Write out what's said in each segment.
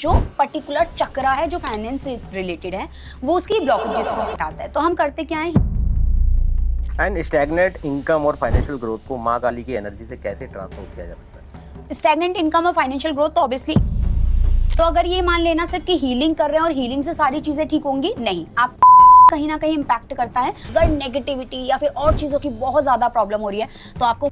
जो पर्टिकुलर चक्रा है जो फाइनेंस से रिलेटेड है वो उसकी ब्लॉकेजेस को हटाता है। तो हम करते क्या है, एंड स्टैग्नेंट इनकम और फाइनेंशियल ग्रोथ को माँ काली की एनर्जी से कैसे ट्रांसफॉर्म किया जा सकता है? स्टैग्नेंट इनकम और फाइनेंशियल ग्रोथ तो ऑब्वियसली, तो अगर ये मान लेना सिर्फ कि हीलिंग कर रहे हैं और हीलिंग से सारी चीजें ठीक होंगी, नहीं, आप कहीं ना कहीं इम्पैक्ट करता है। अगर नेगेटिविटी या फिर और चीजों की बहुत ज्यादा प्रॉब्लम हो रही है तो आपको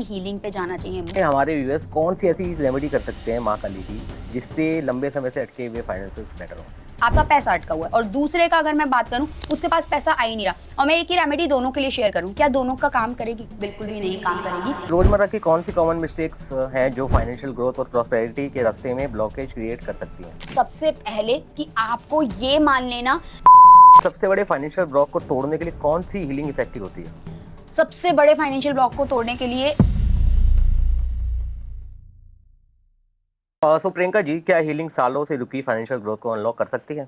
हीलिंग पे जाना चाहिए। हमारे व्यूअर्स कौन सी ऐसी रेमेडी कर सकते हैं माँ काली की जिससे लंबे समय से अटके हुए फाइनेंसेस बेटर हो? आपका पैसा अटका हुआ है और दूसरे का अगर मैं बात करूं उसके पास पैसा आ ही नहीं रहा, और मैं एक ही रेमेडी दोनों के लिए शेयर करूं, क्या दोनों का काम करेगी? बिल्कुल भी नहीं काम करेगी। रोजमर्रा की कौन सी कॉमन मिस्टेक्स हैं जो फाइनेंशियल ग्रोथ और प्रॉस्पेरिटी के रास्ते में ब्लॉकेज क्रिएट कर सकती हैं? सबसे पहले कि आपको ये मान लेना, सबसे बड़े फाइनेंशियल ब्लॉक को तोड़ने के लिए कौन सी हीलिंग इफेक्टिव होती है? सबसे बड़े फाइनेंशियल ब्लॉक को तोड़ने के लिए सो प्रियंका जी, क्या हीलिंग सालों से रुकी फाइनेंशियल ग्रोथ को अनलॉक कर सकती है?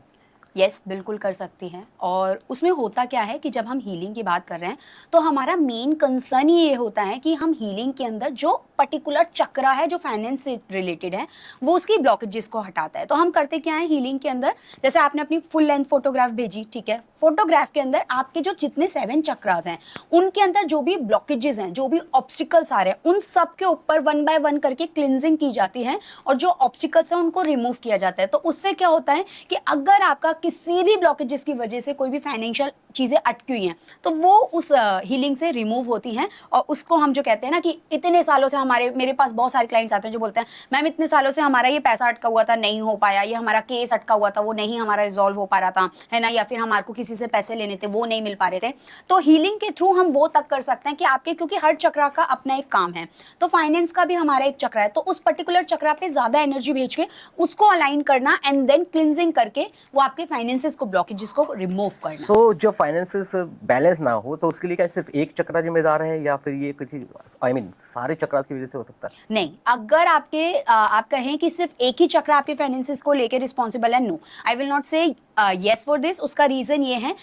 यस, बिल्कुल कर सकती हैं। और उसमें होता क्या है कि जब हम हीलिंग की बात कर रहे हैं तो हमारा मेन कंसर्न ये होता है कि हम हीलिंग के अंदर जो पर्टिकुलर चक्रा है जो फाइनेंस से रिलेटेड है वो उसकी ब्लॉकेजेस को हटाता है। तो हम करते क्या है हीलिंग के अंदर, जैसे आपने अपनी फुल लेंथ फोटोग्राफ भेजी, ठीक है, फोटोग्राफ के अंदर आपके जो जितने 7 चक्रास हैं उनके अंदर जो भी ब्लॉकेजेस हैं, जो भी ऑब्स्टिकल्स आ रहे हैं, उन सब के ऊपर 1 बाय 1 करके क्लिनजिंग की जाती है और जो ऑब्स्टिकल्स हैं उनको रिमूव किया जाता है। तो उससे क्या होता है कि अगर आपका किसी भी ब्लॉकेजेस की वजह से कोई भी फाइनेंशियल चीजें अटकी हुई हैं तो वो उस हीलिंग से रिमूव होती हैं। और उसको हम जो कहते हैं ना कि इतने सालों से मेरे पास बहुत सारे क्लाइंट्स आते हैं जो बोलते हैं मैम इतने सालों से हमारा ये पैसा अटका हुआ था, नहीं हो पाया, ये हमारा केस अटका हुआ था, वो नहीं हमारा रिजॉल्व हो पा रहा था, है ना, या फिर हमारे को किसी से पैसे लेने थे वो नहीं मिल पा रहे थे। तो हीलिंग के थ्रू हम वो तक कर सकते हैं कि आपके, क्योंकि हर चक्रा का अपना एक काम है, तो फाइनेंस का भी हमारा एक चक्रा है, तो उस पर्टिकुलर चक्रा पे ज्यादा एनर्जी भेज के उसको अलाइन करना एंड देन क्लिनजिंग करके वो आपके फाइनेंसेस को, ब्लॉकेजेस को रिमूव करना। सो जब फाइनेंसेस बैलेंस ना हो तो उसके लिए क्या सिर्फ एक चक्रा जिम्मेदार है या फिर ये किसी सारे चक्रास की वजह से हो सकता है? नहीं, अगर आप कहें कि सिर्फ एक ही चक्र आपके फाइनेंसेस को लेके रिस्पॉन्सिबल है, नो, आई विल नॉट से यस फॉर दिस। उसका रीजन ये है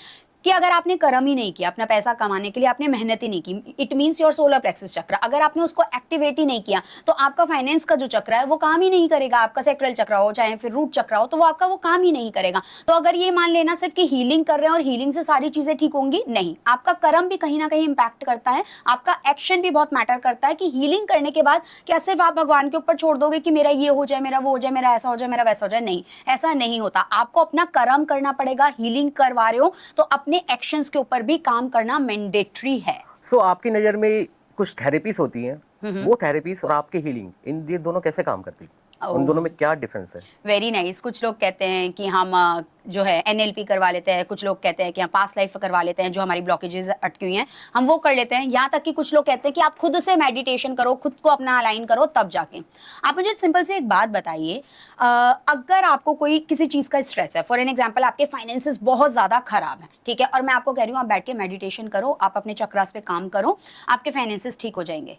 कि अगर आपने कर्म ही नहीं किया, अपना पैसा कमाने के लिए आपने मेहनत ही नहीं की, it means your solar plexus चक्र, अगर आपने उसको एक्टिवेट ही नहीं किया तो आपका फाइनेंस का जो चक्र है वो काम ही नहीं करेगा। आपका सेक्रल चक्र हो चाहे फिर रूट चक्र हो तो वो आपका वो काम ही नहीं करेगा। तो अगर ये मान लेना सिर्फ कि हीलिंग कर रहे हैं और हीलिंग से सारी चीजें ठीक होंगी, नहीं, आपका कर्म भी कहीं ना कहीं इंपैक्ट करता है, आपका एक्शन भी बहुत मैटर करता है कि हीलिंग करने के बाद क्या सिर्फ आप भगवान के ऊपर छोड़ दोगे कि मेरा ये हो जाए, मेरा वो हो जाए, मेरा ऐसा हो जाए, मेरा वैसा हो जाए, नहीं, ऐसा नहीं होता। आपको अपना कर्म करना पड़ेगा। हीलिंग करवा रहे हो तो अपने एक्शंस के ऊपर भी काम करना मैंडेटरी है। सो आपकी नज़र में कुछ थेरेपीज होती हैं, वो थेरेपीज और आपकी हीलिंग, इन ये दोनों कैसे काम करती है? उन दोनों में क्या डिफरेंस है? Very nice. कुछ लोग कहते हैं कि हम जो है एनएलपी करवा लेते हैं, कुछ लोग कहते हैं कि हम पास्ट लाइफ करवा लेते हैं, जो हमारी ब्लॉकेजेस अटकी हुई हैं हम वो कर लेते हैं, यहाँ तक कि कुछ लोग कहते हैं कि आप खुद से मेडिटेशन करो, खुद को अपना अलाइन करो, तब जाके। आप मुझे सिंपल से एक बात बताइए, अगर आपको कोई किसी चीज़ का स्ट्रेस है, फॉर एन एग्जाम्पल आपके फाइनेंसेस बहुत ज़्यादा खराब है, ठीक है, और मैं आपको कह रही हूँ आप बैठ के मेडिटेशन करो, आप अपने चक्रास पे काम करो, आपके फाइनेंसेस ठीक हो जाएंगे।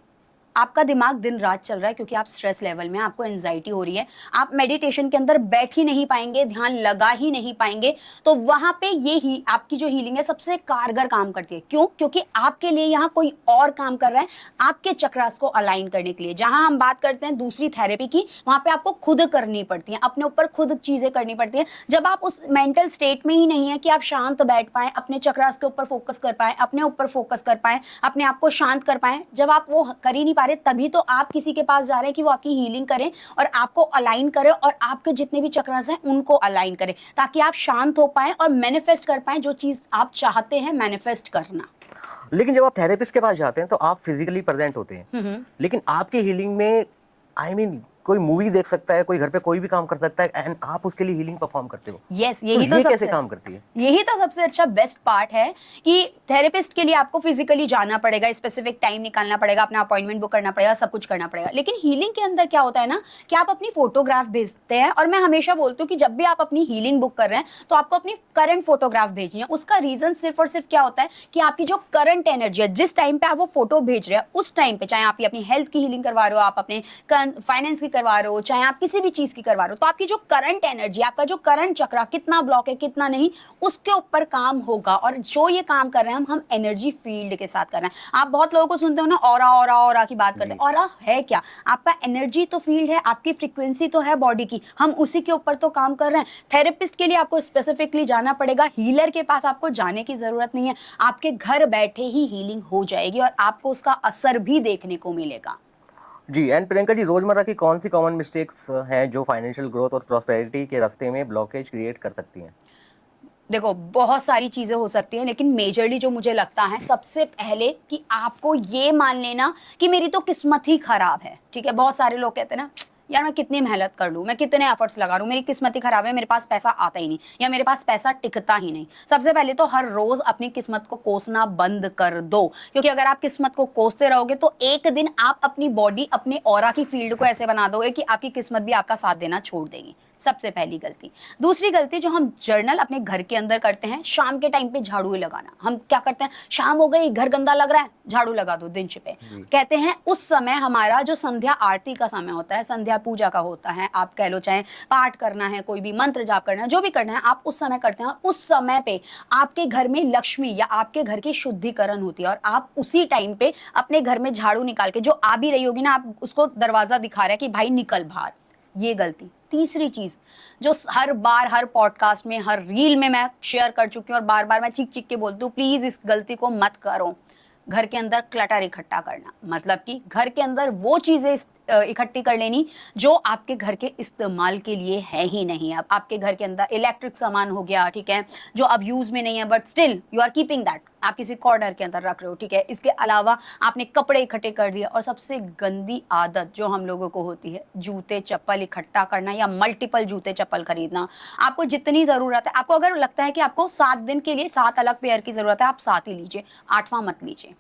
आपका दिमाग दिन रात चल रहा है क्योंकि आप स्ट्रेस लेवल में, आपको एंजाइटी हो रही है, आप मेडिटेशन के अंदर बैठ ही नहीं पाएंगे, ध्यान लगा ही नहीं पाएंगे, तो वहां पे ये ही आपकी जो हीलिंग है सबसे कारगर काम करती है। क्यों? क्योंकि आपके लिए यहाँ कोई और काम कर रहा है आपके चक्रास को अलाइन करने के लिए। जहां हम बात करते हैं दूसरी थेरेपी की, वहां पे आपको खुद करनी पड़ती है, अपने ऊपर खुद चीजें करनी पड़ती है। जब आप उस मेंटल स्टेट में ही नहीं है कि आप शांत बैठ पाए, अपने चक्रास के ऊपर फोकस कर पाए, अपने ऊपर फोकस कर पाए, अपने आप को शांत कर पाए, जब आप वो कर ही नहीं पा रहे तभी तो आप किसी के पास जा रहे हैं कि वो आपकी हीलिंग करे और आपको अलाइन करे और आपके जितने भी चक्रास हैं उनको अलाइन करे, ताकि आप शांत हो पाए और मैनिफेस्ट कर पाए जो चीज आप चाहते हैं मैनिफेस्ट करना। लेकिन जब आप थेरेपिस्ट के पास जाते हैं तो आप फिजिकली प्रेजेंट होते हैं, लेकिन आपकी हीलिंग में कोई मूवी देख सकता है, कोई घर पे कोई भी काम कर सकता है एंड आप उसके लिए हीलिंग परफॉर्म करते हो। यस, यही तो कैसे काम करती है? यही तो सबसे अच्छा बेस्ट पार्ट है कि थेरेपिस्ट के लिए आपको फिजिकली जाना पड़ेगा, स्पेसिफिक टाइम निकालना पड़ेगा, अपना अपॉइंटमेंट बुक करना पड़ेगा, सब कुछ करना पड़ेगा। लेकिन हीलिंग के अंदर क्या होता है ना कि आप अपनी फोटोग्राफ भेजते हैं, और मैं हमेशा बोलती हूँ कि जब भी आप अपनी हीलिंग बुक कर रहे हैं तो आपको अपनी करंट फोटोग्राफ भेजनी है। उसका रीजन सिर्फ और सिर्फ क्या होता है कि आपकी जो करंट एनर्जी है, जिस टाइम पे आप वो फोटो भेज रहे हैं उस टाइम पे, चाहे आप अपनी हेल्थ की हीलिंग करवा रहे हो, आप अपने फाइनेंस की करवा रहे हो, चाहे आप किसी भी चीज की करवा रहे हो, तो आपकी जो करंट एनर्जी, आपका जो करंट चक्रा कितना ब्लॉक है कितना नहीं, उसके ऊपर काम होगा। और जो ये काम कर रहे हैं हम एनर्जी फील्ड के साथ कर रहे हैं। आप बहुत लोगों को सुनते हो ना ऑरा ऑरा ऑरा की बात करते हैं, ऑरा है क्या? आपका एनर्जी तो फील्ड है, आपकी फ्रीक्वेंसी तो है बॉडी की, हम उसी के ऊपर तो काम कर रहे हैं। थेरेपिस्ट के लिए आपको स्पेसिफिकली जाना पड़ेगा, हीलर के पास आपको जाने की जरूरत नहीं है, आपके घर बैठे ही हीलिंग हो जाएगी और आपको उसका असर भी देखने को मिलेगा। जी। एंड प्रियंका जी, रोजमर्रा की कौन सी कॉमन मिस्टेक्स हैं जो फाइनेंशियल ग्रोथ और प्रॉस्पेरिटी के रास्ते में ब्लॉकेज क्रिएट कर सकती हैं? देखो बहुत सारी चीजें हो सकती हैं, लेकिन मेजरली जो मुझे लगता है सबसे पहले कि आपको ये मान लेना कि मेरी तो किस्मत ही खराब है। ठीक है, बहुत सारे लोग कहते हैं ना यार मैं कितनी मेहनत कर लूँ, मैं कितने एफर्ट्स लगा लूँ, मेरी किस्मत ही खराब है, मेरे पास पैसा आता ही नहीं या मेरे पास पैसा टिकता ही नहीं। सबसे पहले तो हर रोज अपनी किस्मत को कोसना बंद कर दो, क्योंकि अगर आप किस्मत को कोसते रहोगे तो एक दिन आप अपनी बॉडी, अपने ऑरा की फील्ड को ऐसे बना दोगे कि आपकी किस्मत भी आपका साथ देना छोड़ देगी। सबसे पहली गलती। दूसरी गलती जो हम जर्नल अपने घर के अंदर करते हैं, शाम के टाइम पे झाड़ू लगाना। हम क्या करते हैं, शाम हो गई, घर गंदा लग रहा है, झाड़ू लगा दो दिन पे। कहते हैं उस समय हमारा जो संध्या आरती का समय होता है, संध्या पूजा का होता है, आप कह लो चाहे पाठ करना है, कोई भी मंत्र जाप करना है, जो भी करना है आप उस समय करते हैं। उस समय पे आपके घर में लक्ष्मी या आपके घर की शुद्धिकरण होती है और आप उसी टाइम पे अपने घर में झाड़ू निकाल के, जो आ भी रही होगी ना, आप उसको दरवाजा दिखा रहे हैं कि भाई निकल बाहर। ये गलती। तीसरी चीज जो हर बार हर पॉडकास्ट में, हर रील में मैं शेयर कर चुकी हूँ और बार बार मैं चीख चीख के बोलती हूँ, प्लीज इस गलती को मत करो। घर के अंदर क्लटर इकट्ठा करना, मतलब कि घर के अंदर वो चीजें इकट्ठी कर लेनी जो आपके घर के इस्तेमाल के लिए है ही नहीं। अब आपके घर के अंदर इलेक्ट्रिक सामान हो गया, ठीक है, जो अब यूज में नहीं है but still you are keeping that, आप किसी कॉर्नर के अंदर रख रहे हो, ठीक है। इसके अलावा आपने कपड़े इकट्ठे कर दिए। और सबसे गंदी आदत जो हम लोगों को होती है, जूते चप्पल इकट्ठा करना या मल्टीपल जूते चप्पल खरीदना। आपको जितनी जरूरत है, आपको अगर लगता है कि आपको 7 दिन के लिए 7 अलग पेयर की जरूरत है, आप 7 ही लीजिए, 8वां मत लीजिए।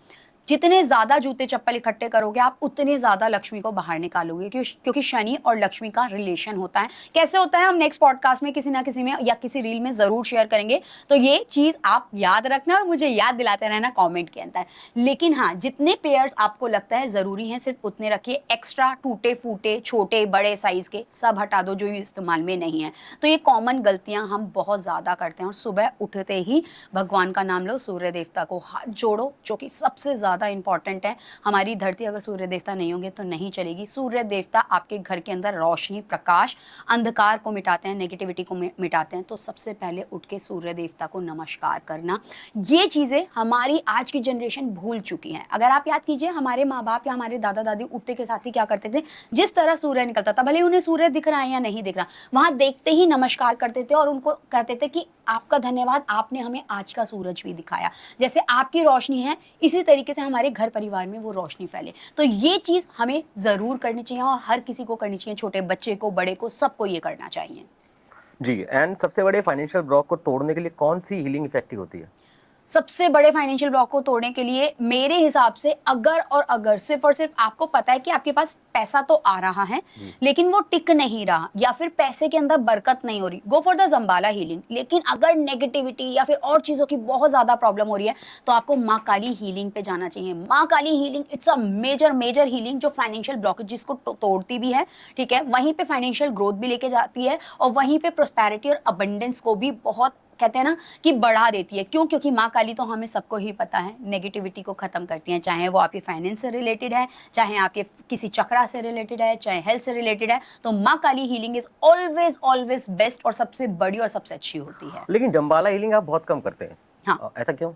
जितने ज्यादा जूते चप्पल इकट्ठे करोगे आप उतने ज्यादा लक्ष्मी को बाहर निकालोगे, क्योंकि शनि और लक्ष्मी का रिलेशन होता है। कैसे होता है हम नेक्स्ट पॉडकास्ट में किसी ना किसी में या किसी रील में जरूर शेयर करेंगे, तो ये चीज आप याद रखना और मुझे याद दिलाते रहना कमेंट के अंदर। लेकिन हाँ, जितने पेयर्स आपको लगता है जरूरी हैं सिर्फ उतने रखिए, एक्स्ट्रा टूटे फूटे छोटे बड़े साइज के सब हटा दो जो इस्तेमाल में नहीं है। तो ये कॉमन गलतियां हम बहुत ज्यादा करते हैं। और सुबह उठते ही भगवान का नाम लो, सूर्य देवता को हाथ जोड़ो, जो कि सबसे ज्यादा इंपॉर्टेंट है। हमारी धरती अगर सूर्य देवता नहीं होंगे तो नहीं चलेगी। सूर्य देवता आपके घर के अंदर रोशनी, प्रकाश, अंधकार को मिटाते हैं, नेगेटिविटी को मिटाते हैं। तो सबसे पहले उठ के सूर्य देवता को नमस्कार करना। ये चीजें हमारी आज की जनरेशन भूल चुकी है। अगर आप याद कीजिए, हमारे माँ बाप या हमारे दादा दादी उठते के साथ ही क्या करते थे, जिस तरह सूर्य निकलता था, भले उन्हें सूर्य दिख रहा है या नहीं दिख रहा, वहां देखते ही नमस्कार करते थे और उनको कहते थे कि आपका धन्यवाद, आपने हमें आज का सूरज भी दिखाया। जैसे आपकी रोशनी है, इसी तरीके से हमारे घर परिवार में वो रोशनी फैले। तो ये चीज हमें जरूर करनी चाहिए और हर किसी को करनी चाहिए, छोटे बच्चे को, बड़े को, सबको ये करना चाहिए। जी। एंड सबसे बड़े फाइनेंशियल ब्लॉक को तोड़ने के लिए कौन सी हीलिंग इफेक्टिव होती है? सबसे बड़े फाइनेंशियल ब्लॉक को तोड़ने के लिए मेरे हिसाब से अगर सिर्फ और सिर्फ आपको पता है कि आपके पास पैसा तो आ रहा है लेकिन वो टिक नहीं रहा या फिर पैसे के अंदर बरकत नहीं हो रही, गो फॉर द जम्बाला हीलिंग। लेकिन अगर नेगेटिविटी या फिर और चीजों की बहुत ज्यादा प्रॉब्लम हो रही है तो आपको माँ काली हीलिंग पे जाना चाहिए। माँ Kali healing it's a major healing जो फाइनेंशियल ब्लॉकेजेस को तोड़ती भी है, ठीक है, वहीं पे फाइनेंशियल ग्रोथ भी लेके जाती है और वहीं पे प्रोस्पेरिटी और अबंडेंस को भी बहुत, कहते हैं ना कि बढ़ा देती है। क्यों? क्योंकि माँ काली तो हमें सबको ही पता है नेगेटिविटी को खत्म करती है, चाहे वो आपकी फाइनेंस से रिलेटेड है, चाहे आपके किसी चक्रा से रिलेटेड है, चाहे हेल्थ से रिलेटेड है। तो माँ Kali healing is always best और सबसे बड़ी और सबसे अच्छी होती है। लेकिन जम्बाला हीलिंग आप बहुत कम करते हैं। हाँ, ऐसा क्यों?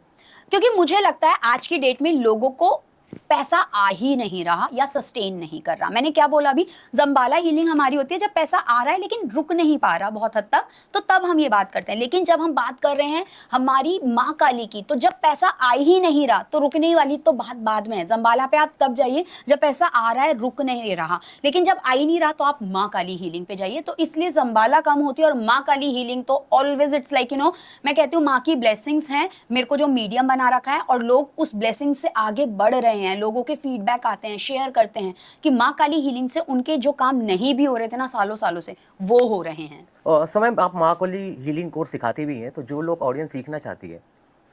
क्योंकि मुझे लगता है आज की डेट में लोगों को पैसा आ ही नहीं रहा या सस्टेन नहीं कर रहा। मैंने क्या बोला अभी, जम्बाला हीलिंग हमारी होती है जब पैसा आ रहा है लेकिन रुक नहीं पा रहा बहुत हद तक, तो तब हम ये बात करते हैं। लेकिन जब हम बात कर रहे हैं हमारी माँ काली की, तो जब पैसा आ ही नहीं रहा तो रुकने वाली तो बात बाद में है। जम्बाला पे आप तब जाइए जब पैसा आ रहा है, रुक नहीं रहा। लेकिन जब आ ही नहीं रहा तो आप माँ काली हीलिंग पे जाइए। तो इसलिए जम्बाला कम होती है और माँ काली हीलिंग तो ऑलवेज इट्स लाइक मैं कहती हूँ माँ की ब्लेसिंग्स हैं मेरे को जो मीडियम बना रखा है और लोग उस ब्लेसिंग से आगे बढ़ रहे हैं। लोगों के फीडबैक आते हैं, शेयर करते हैं कि माँ काली हीलिंग से उनके जो काम नहीं भी हो रहे थे ना सालों से, वो हो रहे हैं। समय आप माँ काली हीलिंग कोर्स सिखाती भी हैं, तो जो लोग ऑडियंस सीखना चाहती है,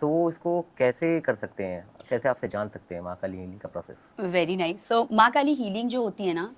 सो वो इसको कैसे कर सकते हैं, कैसे आपसे जान सकते हैं महाकाली हीलिंग का प्रोसेस? Very nice. सो माँ काली हीलिंग जो होती है ना,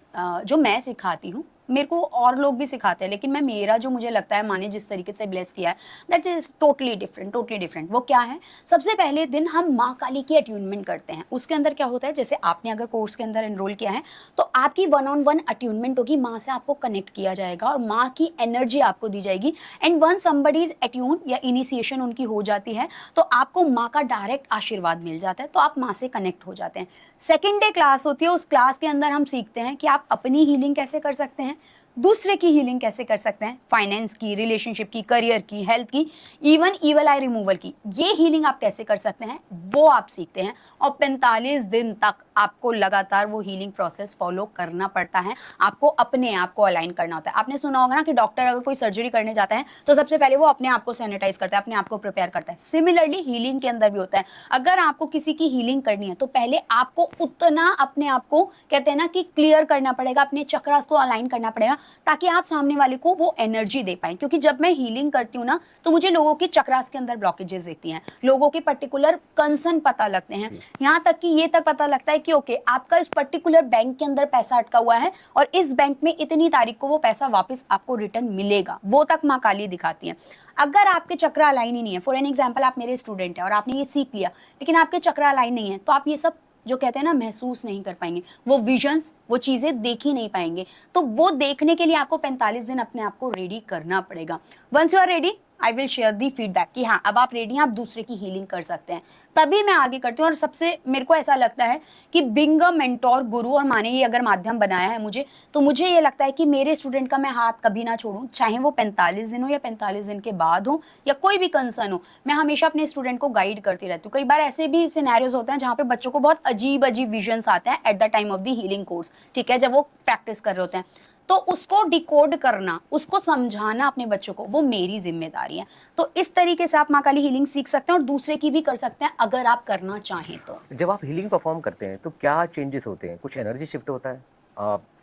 जो मैं सिखाती हूँ, मेरे को और लोग भी सिखाते हैं, लेकिन मैं मेरा जो मुझे लगता है, माने जिस तरीके से ब्लेस किया है, that is totally different, totally different. वो क्या है, सबसे पहले दिन हम माँ काली की अट्यूनमेंट करते हैं। उसके अंदर क्या होता है, जैसे आपने अगर कोर्स के अंदर एनरोल किया है तो आपकी 1-on-1 अट्यूनमेंट होगी, माँ से आपको कनेक्ट किया जाएगा और माँ की एनर्जी आपको दी जाएगी। And one somebody is attune या इनिशिएशन उनकी हो जाती है तो आपको माँ का डायरेक्ट आशीर्वाद मिल जाता है, तो आप माँ से कनेक्ट हो जाते हैं। सेकेंड डे क्लास होती है, उस क्लास के अंदर हम सीखते हैं कि आप अपनी हीलिंग कैसे कर सकते हैं, दूसरे की हीलिंग कैसे कर सकते हैं, फाइनेंस की, रिलेशनशिप की, करियर की, हेल्थ की, इवन ईवल आई रिमूवल की, ये हीलिंग आप कैसे कर सकते हैं वो आप सीखते हैं। और 45 दिन तक आपको लगातार वो हीलिंग प्रोसेस फॉलो करना पड़ता है, आपको अपने आप को अलाइन करना होता है। आपने सुना होगा ना कि डॉक्टर अगर कोई सर्जरी करने जाता है तो सबसे पहले वो अपने आप को सैनिटाइज करता है, अपने आप को प्रिपेयर करता है। सिमिलरली हीलिंग के अंदर भी होता है, अगर आपको किसी की हीलिंग करनी है तो पहले आपको उतना अपने आप को, कहते हैं ना कि क्लियर करना पड़ेगा, अपने चक्रास को अलाइन करना पड़ेगा, ताकि आप सामने वाले को वो एनर्जी दे पाए। क्योंकि जब मैं हीलिंग करती हूँ ना तो मुझे लोगों की चक्रास के अंदर ब्लॉकेजेस दिखती हैं, लोगों के पर्टिकुलर कंसर्न पता लगते हैं, यहाँ तक कि ये तक पता लगता है कि ओके आपका इस पर्टिकुलर बैंक के अंदर पैसा अटका हुआ है और इस बैंक में इतनी तारीख को वो पैसा वापस आपको रिटर्न मिलेगा, वो तक माँ काली दिखाती है। अगर आपके चक्र अलाइन ही नहीं है, फॉर एन एग्जाम्पल आप मेरे स्टूडेंट हैं और आपने ये सीख लिया लेकिन आपके चक्र अलाइन नहीं है, तो आप ये सब जो कहते हैं ना महसूस नहीं कर पाएंगे, वो विजन्स, वो चीजें देख ही नहीं पाएंगे। तो वो देखने के लिए आपको 45 दिन अपने आप को रेडी करना पड़ेगा। Once you are ready I will share the feedback कि हाँ अब आप रेडी हैं, आप दूसरे की हीलिंग कर सकते हैं, तभी मैं आगे करती हूँ। और सबसे मेरे को ऐसा लगता है कि बिंग अ मेंटोर, गुरु और माने ये अगर माध्यम बनाया है मुझे, तो मुझे ये लगता है कि मेरे स्टूडेंट का मैं हाथ कभी ना छोड़ूं, चाहे वो 45 दिन हो या 45 दिन के बाद हो या कोई भी कंसर्न हो, मैं हमेशा अपने स्टूडेंट को गाइड करती रहती हूँ। कई बार ऐसे भी सिनेरियोज होते हैं जहाँ पे बच्चों को बहुत अजीब अजीब विजन्स आते हैं at the time of the healing course, ठीक है, जब वो प्रैक्टिस कर रहे होते हैं, तो उसको डिकोड करना, उसको समझाना अपने बच्चों को, वो मेरी जिम्मेदारी है। तो इस तरीके से आप माँ काली हीलिंग सीख सकते हैं और दूसरे की भी कर सकते हैं अगर आप करना चाहें तो। जब आप हीलिंग परफॉर्म करते हैं तो क्या चेंजेस होते हैं, कुछ एनर्जी शिफ्ट होता है?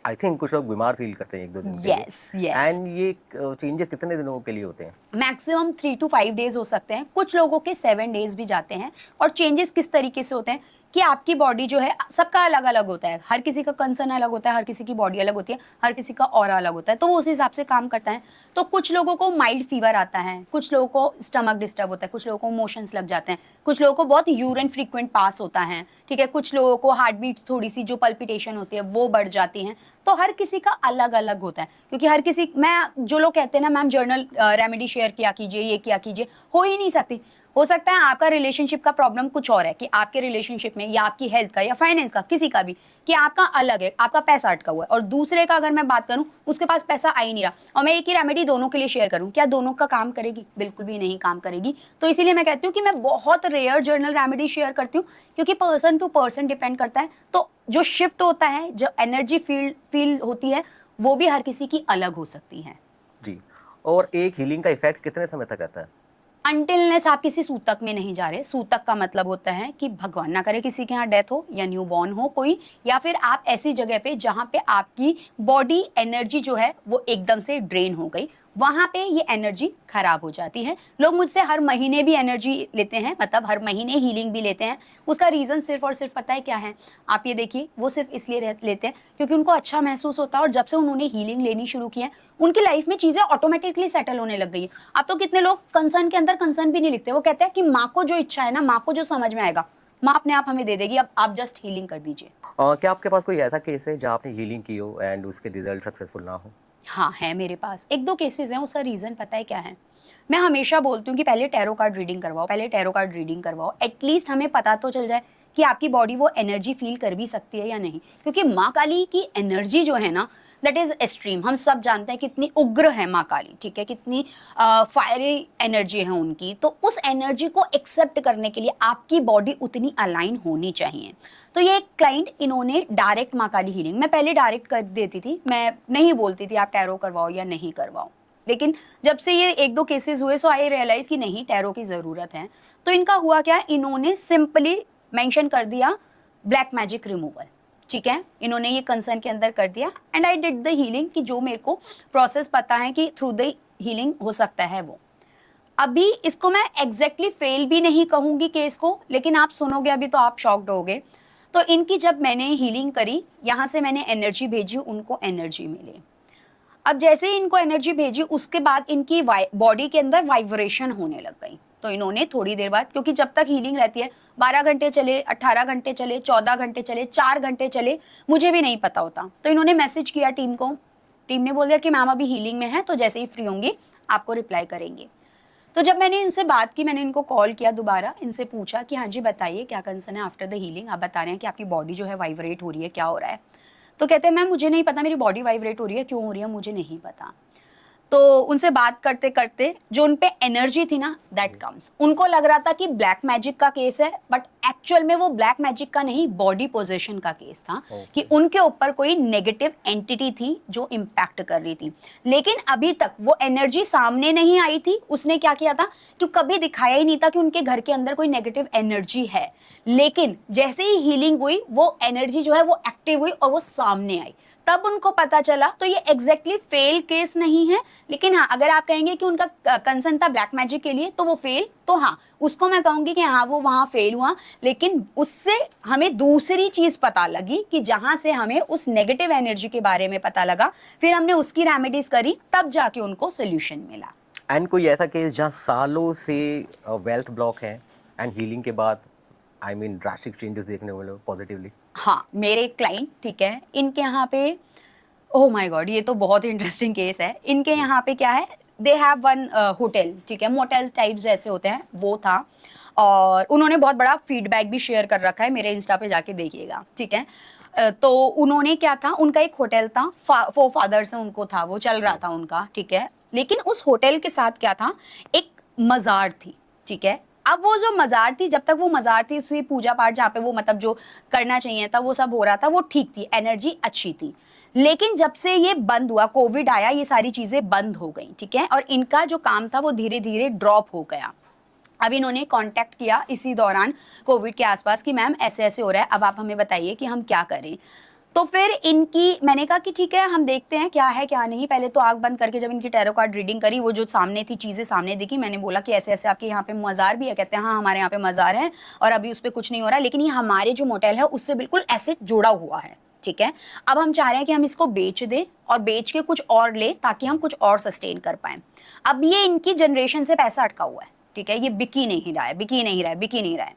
आई थिंक कुछ लोग बीमार फील करते हैं 1-2 दिन के लिए। Yes yes. एंड ये चेंजेस कितने दिनों के लिए होते हैं? मैक्सिमम 3 to 5 डेज हो सकते हैं, कुछ लोगों के 7 डेज भी जाते हैं। और चेंजेस किस तरीके से होते हैं कि आपकी बॉडी जो है, सबका अलग अलग होता है, हर किसी का कंसर्न अलग होता है, हर किसी की बॉडी अलग होती है, हर किसी का ऑरा अलग होता है, तो वो उस हिसाब से काम करता है। तो कुछ लोगों को माइल्ड फीवर आता है, कुछ लोगों को स्टमक डिस्टर्ब होता है, कुछ लोगों को मोशंस लग जाते हैं, कुछ लोगों को बहुत यूरिन फ्रीक्वेंट पास होता है, ठीक है, कुछ लोगों को हार्ट बीट्स थोड़ी सी जो पल्पिटेशन होती है वो बढ़ जाती हैं। तो हर किसी का अलग अलग होता है, क्योंकि हर किसी, मैं जो लोग कहते हैं ना मैम जर्नल रेमेडी शेयर किया कीजिए, ये किया कीजिए, हो ही नहीं सकती। हो सकता है आपका रिलेशनशिप का प्रॉब्लम कुछ और है, कि आपके रिलेशनशिप में या आपकी हेल्थ का या फाइनेंस का, किसी का भी, कि आपका अलग है, आपका पैसा अटका हुआ है, और दूसरे का अगर मैं बात करूं उसके पास पैसा आ ही नहीं रहा, और मैं एक ही रेमेडी दोनों के लिए शेयर करूं, क्या दोनों का काम करेगी? बिल्कुल भी नहीं काम करेगी। तो इसीलिए मैं कहती हूँ कि मैं बहुत रेयर जर्नल रेमेडी शेयर करती हूँ, क्योंकि पर्सन टू पर्सन डिपेंड करता है। तो जो शिफ्ट होता है, जो एनर्जी फील होती है, वो भी हर किसी की अलग हो सकती है। जी। और एक हीलिंग का इफेक्ट कितने समय तक आता है? अनटिलनेस आप किसी सूतक में नहीं जा रहे। सूतक का मतलब होता है कि भगवान ना करे किसी के यहाँ डेथ हो या न्यू बॉर्न हो कोई, या फिर आप ऐसी जगह पे जहाँ पे आपकी बॉडी एनर्जी जो है वो एकदम से ड्रेन हो गई, वहां पे ये एनर्जी खराब हो जाती है। लोग मुझसे हर महीने भी एनर्जी लेते हैं, मतलब हर महीने हीलिंग भी लेते हैं। उसका रीजन सिर्फ और सिर्फ पता है क्या है? आप ये देखिए, वो सिर्फ इसलिए लेते हैं क्योंकि उनको अच्छा महसूस होता है, और जब से उन्होंने हीलिंग लेनी शुरू की है उनकी लाइफ में चीजें ऑटोमेटिकली सेटल होने लग गई है। अब तो कितने लोग कंसर्न के अंदर कंसर्न भी नहीं लिखते, वो कहते हैं कि माँ को जो इच्छा है ना, माँ को जो समझ में आएगा, माँ अपने आप हमें दे देगी, अब आप जस्ट हीलिंग कर दीजिए। क्या आपके पास कोई ऐसा केस है जहाँ आपने हीलिंग की हो एंड उसके रिजल्ट सक्सेसफुल ना हो? हाँ है, मेरे पास 1-2 केसेस हैं। उसका रीजन पता है क्या है? मैं हमेशा बोलती हूँ कि पहले टैरो कार्ड रीडिंग करवाओ, पहले टैरो कार्ड रीडिंग करवाओ, एटलीस्ट हमें पता तो चल जाए कि आपकी बॉडी वो एनर्जी फील कर भी सकती है या नहीं। क्योंकि माँ काली की एनर्जी जो है ना, दैट इज एक्सट्रीम। हम सब जानते हैं कितनी उग्र है माँ काली, ठीक है, कितनी फायरी एनर्जी है उनकी। तो उस एनर्जी को एक्सेप्ट करने के लिए आपकी बॉडी उतनी अलाइन होनी चाहिए। तो ये एक क्लाइंट, इन्होंने डायरेक्ट माँ काली हीलिंग, मैं पहले डायरेक्ट कर देती थी, मैं नहीं बोलती थी आप टैरो करवाओ या नहीं करवाओ, लेकिन जब से ये 1-2 केसेस हुए सो आई रियलाइज कि नहीं, टैरो की जरूरत है। तो इनका हुआ क्या, इन्होंने सिंपली मेंशन कर दिया ब्लैक मैजिक रिमूवल, ठीक है, इन्होंने ये कंसर्न के अंदर कर दिया, and I did the healing, कि जो मेरे को प्रोसेस पता है कि थ्रू द हीलिंग हो सकता है वो। अभी इसको मैं एग्जैक्टली फेल भी नहीं कहूंगी केस को, लेकिन आप सुनोगे अभी तो आप शॉक्ड होगे। तो इनकी जब मैंने हीलिंग करी, यहाँ से मैंने एनर्जी भेजी, उनको एनर्जी मिली। अब जैसे ही इनको एनर्जी भेजी उसके बाद इनकी बॉडी के अंदर वाइब्रेशन होने लग गई। तो इन्होंने थोड़ी देर बाद, क्योंकि जब तक हीलिंग रहती है 12 घंटे चले, 18 घंटे चले, 14 घंटे चले, 4 घंटे चले, मुझे भी नहीं पता होता। तो इन्होंने मैसेज किया टीम को, टीम ने बोल दिया कि मैम अभी हीलिंग में है, तो जैसे ही फ्री होंगी आपको रिप्लाई करेंगे। तो जब मैंने इनसे बात की, मैंने इनको कॉल किया दोबारा, इनसे पूछा कि हाँ जी बताइए क्या कंसर्न है आफ्टर द हीलिंग, आप बता रहे हैं कि आपकी बॉडी जो है वाइब्रेट हो रही है, क्या हो रहा है। तो कहते हैं मैम मुझे नहीं पता मेरी बॉडी वाइब्रेट हो रही है, क्यों हो रही है मुझे नहीं पता। तो उनसे बात करते करते जो उन पे एनर्जी थी ना, दैट कम्स, उनको लग रहा था कि ब्लैक मैजिक का केस है, बट एक्चुअल में वो ब्लैक मैजिक का नहीं, बॉडी पोजेशन का केस था। कि उनके ऊपर कोई नेगेटिव एंटिटी थी जो इम्पैक्ट कर रही थी। लेकिन अभी तक वो एनर्जी सामने नहीं आई थी। उसने क्या किया था कि कभी दिखाया ही नहीं था कि उनके घर के अंदर कोई नेगेटिव एनर्जी है। लेकिन जैसे ही हीलिंग हुई वो एनर्जी जो है वो एक्टिव हुई और वो सामने आई, तब उनको पता चला। तो ये एग्जैक्टली फेल केस नहीं है, लेकिन हाँ अगर आप कहेंगे कि उनका कंसर्न था ब्लैक मैजिक के लिए तो वो फेल, तो हाँ उसको मैं कहूंगी कि हाँ वो वहां फेल हुआ। लेकिन उससे हमें दूसरी चीज पता लगी कि जहां से हमें उस नेगेटिव एनर्जी के बारे में पता लगा, फिर हमने उसकी रेमेडीज करी, तब जाके उनको सोल्यूशन मिला। एंड कोई ऐसा केस जहाँ सालों से वेल्थ ब्लॉक है एंड हीलिंग के बाद आई मीन ड्रास्टिक चेंजेस देखने को मिले पॉजिटिवली? हाँ मेरे क्लाइंट, ठीक है, इनके यहाँ पे, ओह माय गॉड ये तो बहुत ही इंटरेस्टिंग केस है। इनके यहाँ पे क्या है, दे हैव वन होटल, ठीक है, मोटेल टाइप्स जैसे होते हैं वो था। और उन्होंने बहुत बड़ा फीडबैक भी शेयर कर रखा है, मेरे इंस्टा पे जाके देखिएगा, ठीक है। तो उन्होंने क्या था, उनका एक होटल था, 4 फादर से उनको था, वो चल रहा था उनका, ठीक है। लेकिन उस होटल के साथ क्या था, एक मजार थी, ठीक है। अब वो जो मजार थी, जब तक वो मजार थी उसकी पूजा पाठ जहाँ पे वो मतलब जो करना चाहिए था वो सब हो रहा था, वो ठीक थी, एनर्जी अच्छी थी। लेकिन जब से ये बंद हुआ, कोविड आया, ये सारी चीजें बंद हो गई, ठीक है। और इनका जो काम था वो धीरे धीरे ड्रॉप हो गया। अब इन्होंने कांटेक्ट किया इसी दौरान कोविड के आसपास कि मैम ऐसे ऐसे हो रहा है, अब आप हमें बताइए कि हम क्या करें। तो फिर इनकी, मैंने कहा कि ठीक है हम देखते हैं क्या है क्या नहीं। पहले तो आंख बंद करके जब इनकी टैरो कार्ड रीडिंग करी, वो जो सामने थी चीजें सामने दिखी, मैंने बोला कि ऐसे ऐसे आपके यहाँ पे मजार भी है। कहते हैं हाँ हमारे यहाँ पे मजार है और अभी उस पर कुछ नहीं हो रहा, लेकिन ये हमारे जो मोटेल है उससे बिल्कुल ऐसे जुड़ा हुआ है, ठीक है। अब हम चाह रहे हैं कि हम इसको बेच दें और बेच के कुछ और ले, ताकि हम कुछ और सस्टेन कर पाए। अब ये इनकी जनरेशन से पैसा अटका हुआ है, ठीक है, ये बिकी नहीं रहा है, बिकी नहीं रहा है, बिकी नहीं रहा है।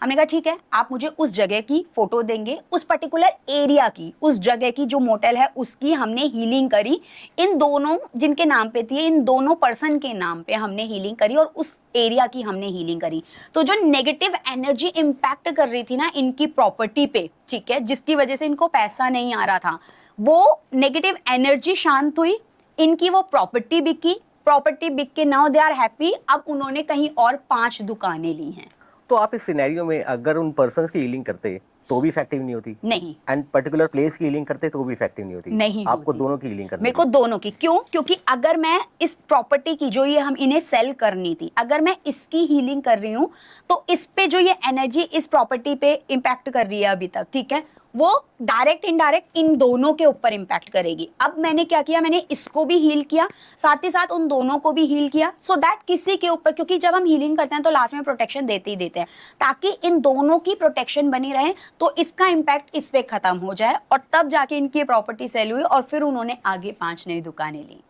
हमने कहा ठीक है, आप मुझे उस जगह की फोटो देंगे, उस पर्टिकुलर एरिया की, उस जगह की जो मोटेल है उसकी हमने हीलिंग करी। इन दोनों जिनके नाम पे थी, इन दोनों पर्सन के नाम पे हमने हीलिंग करी और उस एरिया की हमने हीलिंग करी। तो जो नेगेटिव एनर्जी इंपैक्ट कर रही थी ना इनकी प्रॉपर्टी पे, ठीक है, जिसकी वजह से इनको पैसा नहीं आ रहा था, वो नेगेटिव एनर्जी शांत हुई, इनकी वो प्रॉपर्टी बिकी, प्रॉपर्टी बिक के नाउ दे आर हैप्पी। अब उन्होंने कहीं और 5 दुकानें ली हैं। तो आप इस सिनेरियो में अगर उन पर्सन्स की हीलिंग करते तो भी इफेक्टिव नहीं होती? नहीं। एंड पर्टिकुलर प्लेस की हीलिंग करते तो भी इफेक्टिव नहीं होती? नहीं आपको होती। दोनों की हीलिंग करनी मेरे को दोनों की, क्यों? क्योंकि अगर मैं इस प्रॉपर्टी की, जो ये हम इन्हें सेल करनी थी, अगर मैं इसकी हीलिंग कर रही हूं तो इस पे जो ये एनर्जी इस प्रॉपर्टी पे इंपैक्ट कर रही है अभी तक, ठीक है, वो डायरेक्ट इनडायरेक्ट इन दोनों के ऊपर इंपैक्ट करेगी। अब मैंने क्या किया, मैंने इसको भी हील किया, साथ ही साथ उन दोनों को भी हील किया, सो दैट किसी के ऊपर, क्योंकि जब हम हीलिंग करते हैं तो लास्ट में प्रोटेक्शन देते ही देते हैं, ताकि इन दोनों की प्रोटेक्शन बनी रहे, तो इसका इंपैक्ट इस पे खत्म हो जाए। और तब जाके इनकी प्रॉपर्टी सेल हुई और फिर उन्होंने आगे 5 नई दुकानें ली।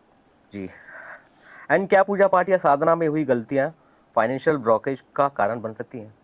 जी। एंड क्या पूजा पाठ या साधना में हुई गलतियां फाइनेंशियल ब्लॉकेज का कारण बन सकती हैं?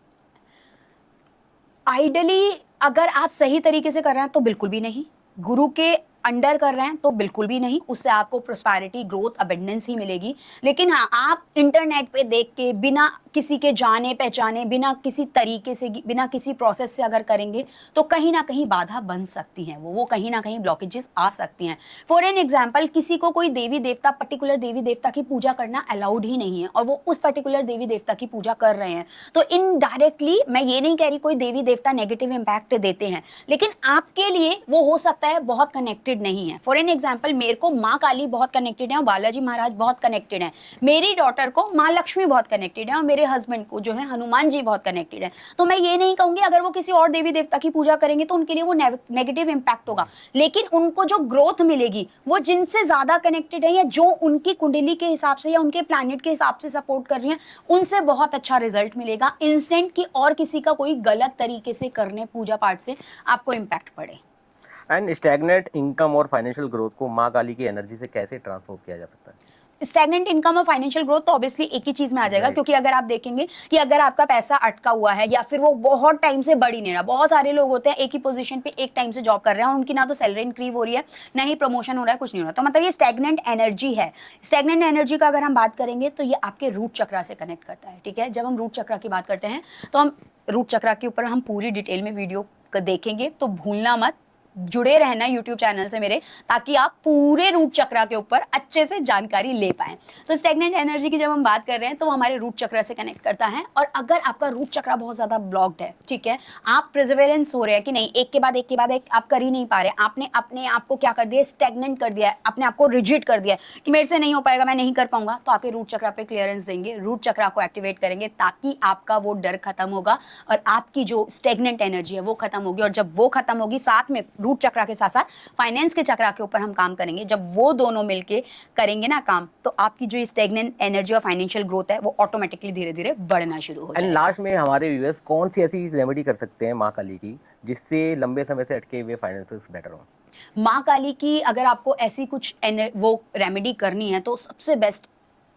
आइडली अगर आप सही तरीके से कर रहे हैं तो बिल्कुल भी नहीं, गुरु के अंडर कर रहे हैं तो बिल्कुल भी नहीं, उससे आपको प्रोस्पैरिटी, ग्रोथ, अबेंडेंस ही मिलेगी। लेकिन हाँ, आप इंटरनेट पे देख के, बिना किसी के जाने पहचाने, बिना किसी तरीके से, बिना किसी प्रोसेस से अगर करेंगे तो कहीं ना कहीं बाधा बन सकती हैं, वो कहीं ना कहीं ब्लॉकेजेस आ सकती हैं। फॉर एन एग्जाम्पल, किसी को कोई देवी देवता, पर्टिकुलर देवी देवता की पूजा करना अलाउड ही नहीं है और वो उस पर्टिकुलर देवी देवता की पूजा कर रहे हैं, तो इनडायरेक्टली, मैं ये नहीं कह रही कोई देवी देवता नेगेटिव इंपैक्ट देते हैं, लेकिन आपके लिए वो हो सकता है बहुत कनेक्टेड नहीं है। फॉर एन एग्जाम्पल, मेरे को माँ काली बहुत कनेक्टेड है और बालाजी महाराज बहुत कनेक्टेड है, मेरी डॉटर को माँ लक्ष्मी बहुत कनेक्टेड है और मेरे हस्बैंड को जो है हनुमान जी बहुत कनेक्टेड है। तो मैं ये नहीं कहूंगी अगर वो किसी और देवी देवता की पूजा करेंगे तो उनके लिए वो नेगेटिव इंपैक्ट होगा, लेकिन उनको जो ग्रोथ मिलेगी वो जिनसे ज्यादा कनेक्टेड है या जो उनकी कुंडली के हिसाब से या उनके प्लैनेट के हिसाब से सपोर्ट कर रही हैं, उनसे बहुत अच्छा रिजल्ट मिलेगा इंस्टेंट, की और किसी का कोई गलत तरीके से करने पूजा पाठ से आपको इम्पैक्ट पड़े। एंड स्टैग्नेंट इनकम और फाइनेंशियल ग्रोथ को माँ काली की एनर्जी से कैसे ट्रांसफॉर्म किया जा सकता है? स्टैग्नेंट इनकम और फाइनेंशियल ग्रोथ तो ऑब्वियसली एक ही चीज में आ जाएगा, Right. क्योंकि अगर आप देखेंगे कि अगर आपका पैसा अटका हुआ है या फिर वो बहुत टाइम से बढ़ ही नहीं रहा, बहुत सारे लोग होते हैं एक ही पोजीशन पे एक टाइम से जॉब कर रहे हैं और उनकी ना तो सैलरी इंक्रीज हो रही है ना ही प्रमोशन हो रहा है, कुछ नहीं हो रहा, तो मतलब ये स्टैग्नेंट एनर्जी है। स्टैग्नेंट एनर्जी का अगर हम बात करेंगे तो ये आपके रूट चक्रा से कनेक्ट करता है। ठीक है, जब हम रूट चक्रा की बात करते हैं तो हम रूट चक्रा के ऊपर हम पूरी डिटेल में वीडियो देखेंगे, तो भूलना मत, जुड़े रहना यूट्यूब चैनल से मेरे, ताकि आप पूरे रूट चक्रा के ऊपर अच्छे से जानकारी ले पाएं। तो स्टैग्नेंट एनर्जी की जब हम बात कर रहे हैं तो वो हमारे रूट चक्रा से कनेक्ट करता है, और अगर आपका रूट चक्रा बहुत ज्यादा ब्लॉक्ड है, ठीक है, आप प्रिजर्वेरेंस हो रहे हैं कि नहीं, एक के बाद एक आप कर ही नहीं पा रहे, आपने अपने आप को क्या कर दिया, स्टैग्नेंट कर दिया है, अपने आप को रिजिड कर दिया है कि मेरे से नहीं हो पाएगा, मैं नहीं कर पाऊंगा, तो आपके रूट चक्रा पे क्लियरेंस देंगे, रूट चक्रा को एक्टिवेट करेंगे, ताकि आपका वो डर खत्म होगा और आपकी जो स्टैग्नेंट एनर्जी है वो खत्म होगी। और जब वो खत्म होगी, साथ में रूट चक्रा के साथ साथ फाइनेंस के चक्रा के ऊपर हम काम करेंगे, जब वो दोनों मिलके करेंगे ना काम, तो आपकी जो स्टैग्नेंट एनर्जी और फाइनेंशियल ग्रोथ है वो ऑटोमेटिकली धीरे धीरे बढ़ना शुरू हो एंड जाएगा। लास्ट में हमारे व्यूअर्स कौन सी ऐसी रेमेडी कर सकते हैं माँ काली की जिससे लंबे समय से अटके हुए फाइनेंसेस बेटर हो? माँ काली की अगर आपको ऐसी कुछ वो रेमेडी करनी है तो सबसे बेस्ट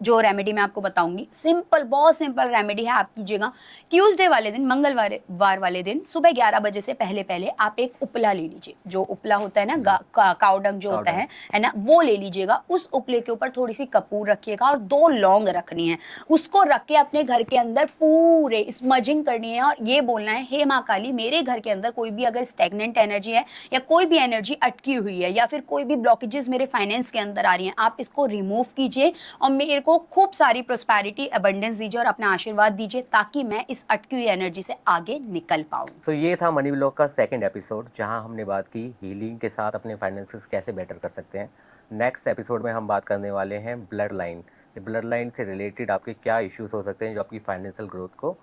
जो रेमेडी मैं आपको बताऊंगी, सिंपल, बहुत सिंपल रेमेडी है। आप कीजिएगा ट्यूसडे वाले दिन, मंगलवार वार वाले दिन सुबह 11 बजे से पहले पहले आप एक उपला ले लीजिए। जो उपला होता है ना, काउडंग जो होता है ना, वो ले लीजिएगा। उस उपले के ऊपर थोड़ी सी कपूर रखिएगा और 2 लौंग रखनी है। उसको रख के अपने घर के अंदर पूरे स्मजिंग करनी है और ये बोलना है, हे माँ काली, मेरे घर के अंदर कोई भी अगर स्टैग्नेंट एनर्जी है या कोई भी एनर्जी अटकी हुई है या फिर कोई भी ब्लॉकेजेस मेरे फाइनेंस के अंदर आ रही हैं, आप इसको रिमूव कीजिए और मेरे को खूब सारी प्रोस्पेरिटी, अबंडेंस दीजिए और अपना आशीर्वाद दीजिए, ताकि मैं इस अटकी हुई एनर्जी से आगे निकल पाऊं। तो ये था मनी ब्लॉग का सेकंड एपिसोड, जहां हमने बात की हीलिंग के साथ अपने फाइनेंसेस कैसे बेटर कर सकते हैं। नेक्स्ट एपिसोड में हम बात करने वाले हैं ब्लड लाइन। ब्लड लाइन से रिलेटेड आपके क्या इश्यूज हो सकते हैं जो आपकी फाइनेंशियल ग्रोथ को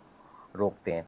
रोकते हैं।